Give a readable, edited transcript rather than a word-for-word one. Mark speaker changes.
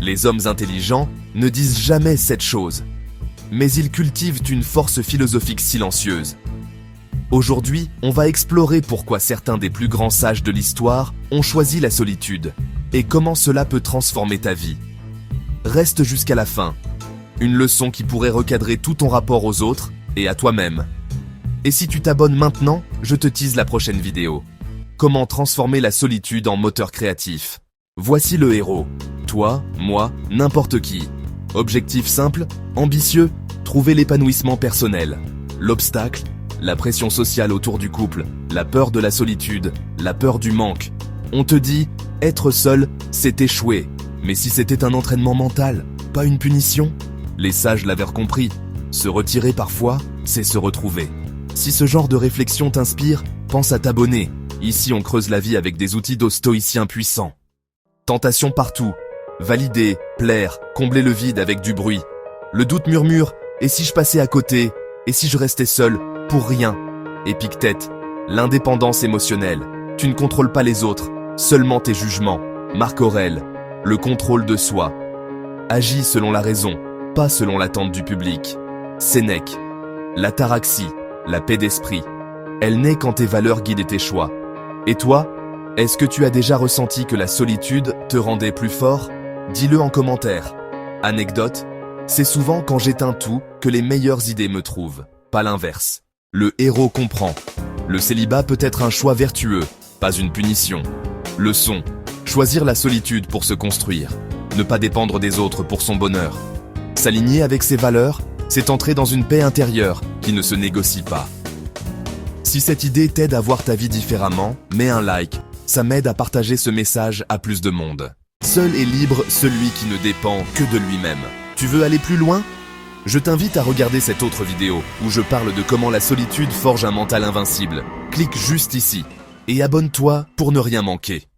Speaker 1: Les hommes intelligents ne disent jamais cette chose, mais ils cultivent une force philosophique silencieuse. Aujourd'hui, on va explorer pourquoi certains des plus grands sages de l'histoire ont choisi la solitude et comment cela peut transformer ta vie. Reste jusqu'à la fin. Une leçon qui pourrait recadrer tout ton rapport aux autres et à toi-même. Et si tu t'abonnes maintenant, je te tease la prochaine vidéo. Comment transformer la solitude en moteur créatif. Voici le héros. Toi, moi, n'importe qui. Objectif simple, ambitieux, trouver l'épanouissement personnel. L'obstacle, la pression sociale autour du couple, la peur de la solitude, la peur du manque. On te dit, être seul, c'est échouer. Mais si c'était un entraînement mental, pas une punition? Les sages l'avaient compris. Se retirer parfois, c'est se retrouver. Si ce genre de réflexion t'inspire, pense à t'abonner. Ici on creuse la vie avec des outils de stoïciens puissants. Tentation partout. Valider, plaire, combler le vide avec du bruit. Le doute murmure, et si je passais à côté? Et si je restais seul? Pour rien. Épictète, l'indépendance émotionnelle. Tu ne contrôles pas les autres, seulement tes jugements. Marc Aurèle, le contrôle de soi. Agis selon la raison, pas selon l'attente du public. Sénèque, l'ataraxie, la paix d'esprit. Elle naît quand tes valeurs guident tes choix. Et toi, est-ce que tu as déjà ressenti que la solitude te rendait plus fort? Dis-le en commentaire. Anecdote, c'est souvent quand j'éteins tout que les meilleures idées me trouvent, pas l'inverse. Le héros comprend. Le célibat peut être un choix vertueux, pas une punition. Leçon, choisir la solitude pour se construire. Ne pas dépendre des autres pour son bonheur. S'aligner avec ses valeurs, c'est entrer dans une paix intérieure qui ne se négocie pas. Si cette idée t'aide à voir ta vie différemment, mets un like. Ça m'aide à partager ce message à plus de monde. Seul est libre celui qui ne dépend que de lui-même. Tu veux aller plus loin? Je t'invite à regarder cette autre vidéo où je parle de comment la solitude forge un mental invincible. Clique juste ici et abonne-toi pour ne rien manquer.